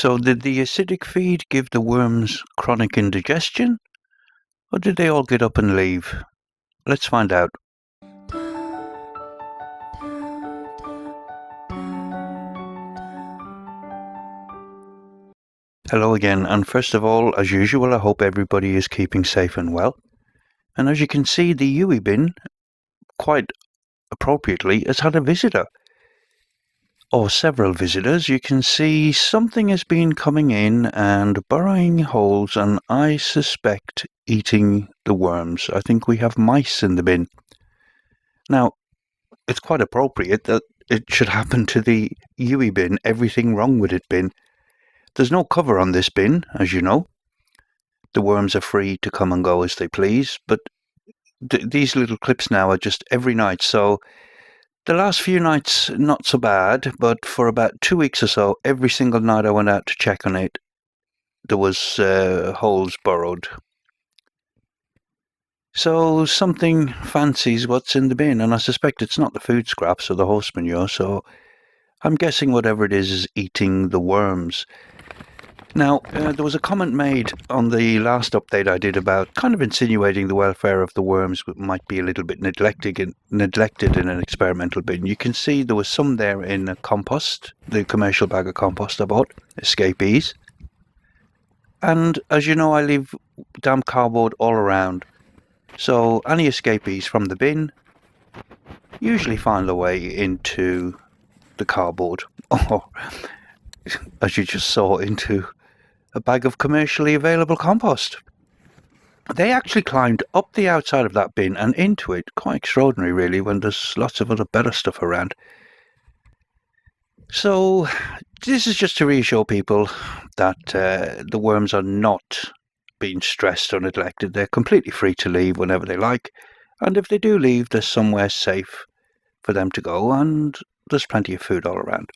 So did the acidic feed give the worms chronic indigestion, or did they all get up and leave? Let's find out. Hello again, and first of all, as usual, I hope everybody is keeping safe and well. And as you can see, the EWWI bin, quite appropriately, has had a visitor. Or several visitors. You can see something has been coming in and burrowing holes, and I suspect eating the worms. I think we have mice in the bin. Now, it's quite appropriate that it should happen to the EWWI bin, everything wrong with it bin. There's no cover on this bin, as you know. The worms are free to come and go as they please, but these little clips now are just every night. So the last few nights, not so bad, but for about 2 weeks or so, every single night I went out to check on it, there was holes burrowed. So something fancies what's in the bin, and I suspect it's not the food scraps or the horse manure, so I'm guessing whatever it is eating the worms. Now, there was a comment made on the last update I did about kind of insinuating the welfare of the worms might be a little bit neglected in an experimental bin. You can see there was some there in compost, the commercial bag of compost I bought, escapees. And as you know, I leave damp cardboard all around. So any escapees from the bin usually find their way into the cardboard, or as you just saw, into a bag of commercially available compost. They actually climbed up the outside of that bin and into it. Quite extraordinary, really, when there's lots of other better stuff around. So this is just to reassure people that the worms are not being stressed or neglected. They're completely free to leave whenever they like, and if they do leave, there's somewhere safe for them to go, and there's plenty of food all around.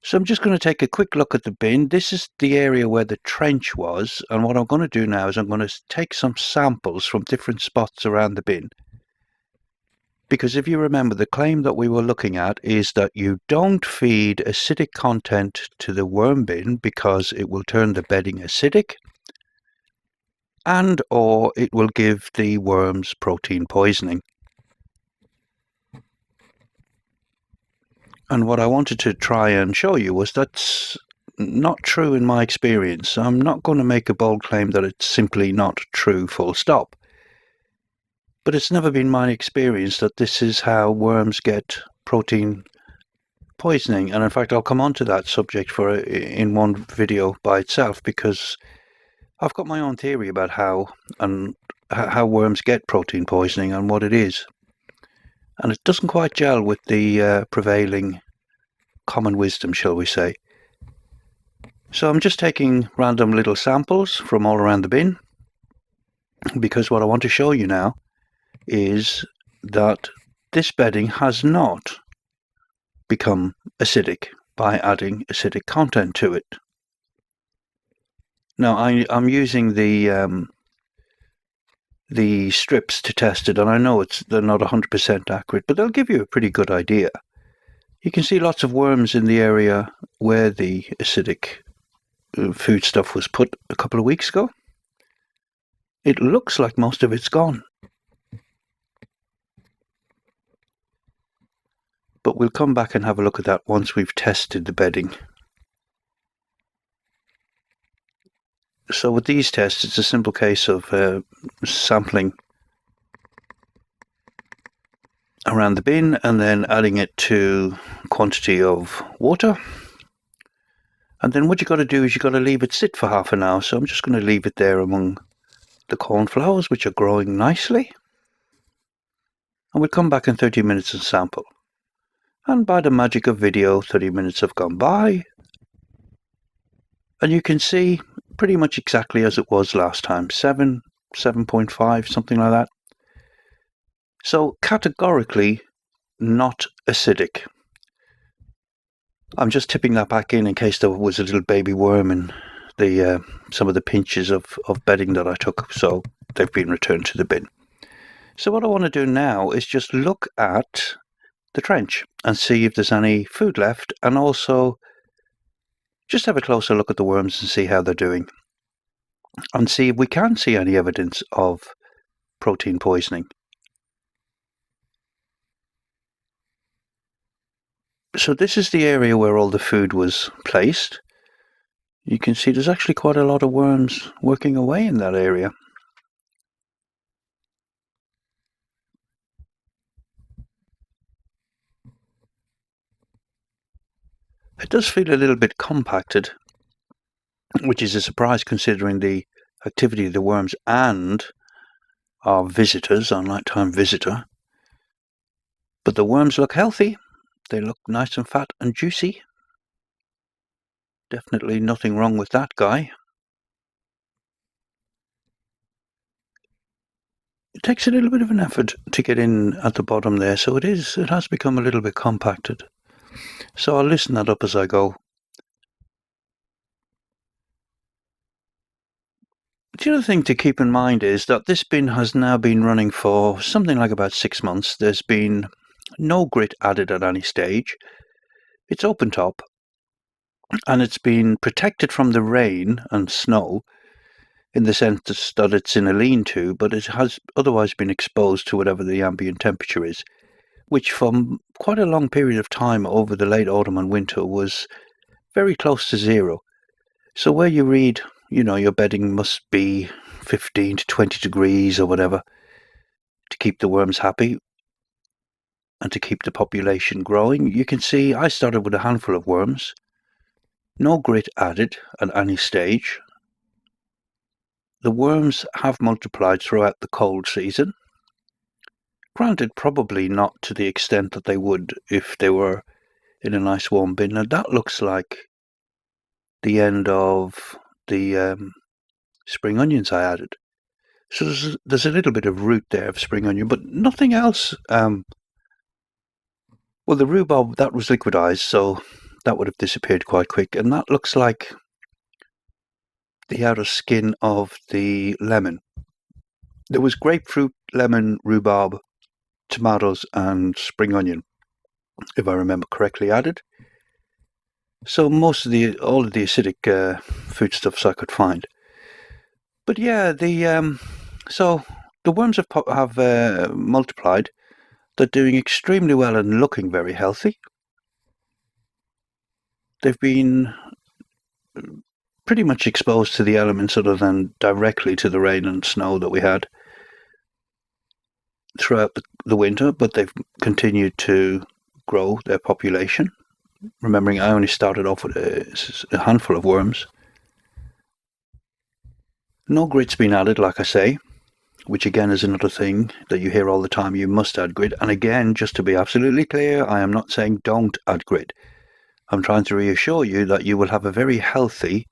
So I'm just going to take a quick look at the bin. This is the area where the trench was, and what I'm going to do now is I'm going to take some samples from different spots around the bin. Because if you remember, the claim that we were looking at is that you don't feed acidic content to the worm bin because it will turn the bedding acidic, and or it will give the worms protein poisoning. And what I wanted to try and show you was that's not true in my experience. I'm not going to make a bold claim that it's simply not true, full stop. But it's never been my experience that this is how worms get protein poisoning. And in fact, I'll come on to that subject in one video by itself, because I've got my own theory about how worms get protein poisoning and what it is. And it doesn't quite gel with the prevailing common wisdom, shall we say. So I'm just taking random little samples from all around the bin, because what I want to show you now is that this bedding has not become acidic by adding acidic content to it. Now I'm using the strips to test it, and I know they're not 100% accurate, but they'll give you a pretty good idea. You can see lots of worms in the area where the acidic food stuff was put a couple of weeks ago. It looks like most of it's gone. But we'll come back and have a look at that once we've tested the bedding. So with these tests, it's a simple case of sampling around the bin and then adding it to quantity of water. And then what you've got to do is you've got to leave it sit for half an hour. So I'm just going to leave it there among the cornflowers, which are growing nicely. And we'll come back in 30 minutes and sample. And by the magic of video, 30 minutes have gone by. And you can see pretty much exactly as it was last time, 7.5, something like that. So categorically not acidic. I'm just tipping that back in case there was a little baby worm in some of the pinches of bedding that I took, so they've been returned to the bin. So what I want to do now is just look at the trench and see if there's any food left, and also just have a closer look at the worms and see how they're doing, and see if we can see any evidence of protein poisoning. So this is the area where all the food was placed. You can see there's actually quite a lot of worms working away in that area. It does feel a little bit compacted, which is a surprise considering the activity of the worms and our visitors, our nighttime visitor. But the worms look healthy. They look nice and fat and juicy. Definitely nothing wrong with that guy. It takes a little bit of an effort to get in at the bottom there, so it has become a little bit compacted. So I'll loosen that up as I go. The other thing to keep in mind is that this bin has now been running for something like about 6 months. There's been no grit added at any stage. It's open top, and it's been protected from the rain and snow in the sense that it's in a lean-to, but it has otherwise been exposed to whatever the ambient temperature is, which for quite a long period of time over the late autumn and winter was very close to zero. So where you read, your bedding must be 15 to 20 degrees or whatever to keep the worms happy and to keep the population growing, you can see I started with a handful of worms, no grit added at any stage. The worms have multiplied throughout the cold season. Granted, probably not to the extent that they would if they were in a nice warm bin. Now that looks like the end of the spring onions I added. So there's a little bit of root there of spring onion, but nothing else. Well, the rhubarb, that was liquidized, so that would have disappeared quite quick. And that looks like the outer skin of the lemon. There was grapefruit, lemon, rhubarb, tomatoes, and spring onion, if I remember correctly, added. So all of the acidic foodstuffs I could find. But yeah, so the worms have multiplied. They're doing extremely well and looking very healthy. They've been pretty much exposed to the elements other than directly to the rain and snow that we had throughout the winter, but they've continued to grow their population. Remembering I only started off with a handful of worms. No grit's been added, like I say, which again is another thing that you hear all the time. You must add grit. And again, just to be absolutely clear, I am not saying don't add grit. I'm trying to reassure you that you will have a very healthy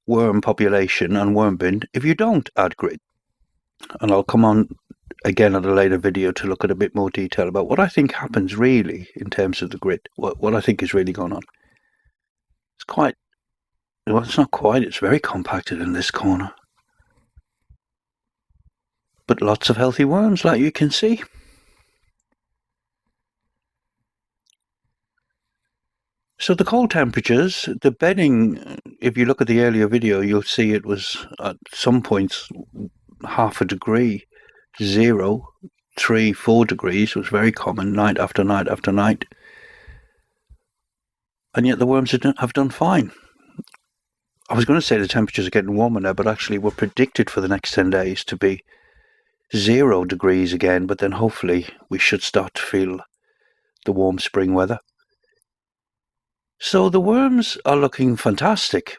worm population and worm bin if you don't add grit. And I'll come on again at a later video to look at a bit more detail about what I think happens really in terms of the grit, what I think is really going on. It's not quite, it's very compacted in this corner. But lots of healthy worms, like you can see. So the cold temperatures, the bedding, if you look at the earlier video, you'll see it was at some points half a degree, 0, 3, 4 degrees was very common night after night after night. And yet the worms have done fine. I was going to say the temperatures are getting warmer now, but actually we're predicted for the next 10 days to be 0 degrees again, but then hopefully we should start to feel the warm spring weather. So the worms are looking fantastic.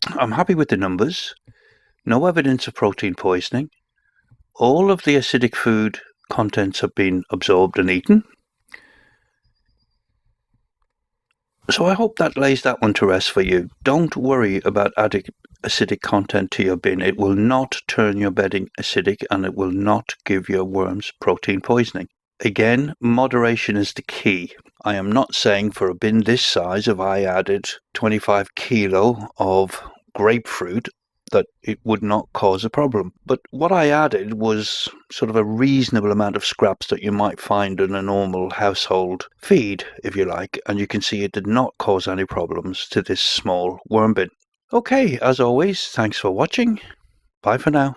I'm happy with the numbers. No evidence of protein poisoning. All of the acidic food contents have been absorbed and eaten. So I hope that lays that one to rest for you. Don't worry about adding acidic content to your bin. It will not turn your bedding acidic and it will not give your worms protein poisoning. Again, moderation is the key. I am not saying for a bin this size, if I added 25 kilo of grapefruit, that it would not cause a problem. But what I added was sort of a reasonable amount of scraps that you might find in a normal household feed, if you like, and you can see it did not cause any problems to this small worm bin. Okay, as always, thanks for watching. Bye for now.